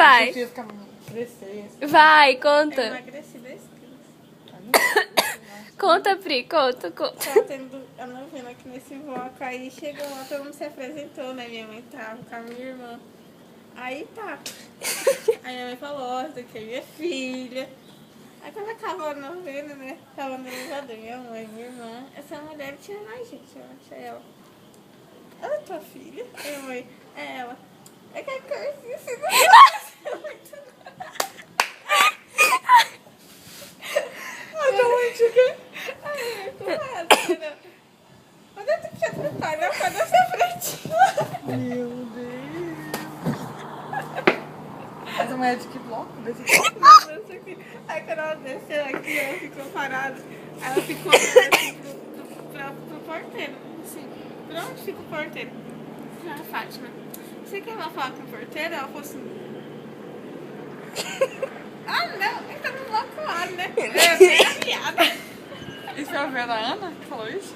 vai. Vai, conta. Eu emagreci 10 quilos. Conta, Pri, conta. Tava tendo a novena aqui nesse bloco, aí chegou lá, todo mundo se apresentou, né? Minha mãe tava com a minha irmã. Aí tá. Aí minha mãe falou, ó, essa aqui é minha filha. Aí quando acabou a novena, né? Tava no elevador, minha mãe, minha irmã. Essa mulher tinha mais gente, eu achei ela. Ela é tua filha? Minha mãe, é ela. É que a cursinha se não muito. Ai, tô muito chique. Ai, eu tô errada, né? Onde é que tinha preparado pra nossa frente? Meu Deus. Essa mulher de que bloco? Desse bloco? Não sei o que. Aí quando ela desceu aqui, ela ficou parada. Aí ela ficou olhando assim pro porteiro. Assim, pra onde fica o porteiro? Ah, Fátima. Você quer lá falar com o porteiro? Ela falou assim. Ah, não, ele tá no bloco lá, né? É a piada. Isso é a Vera Ana que falou isso?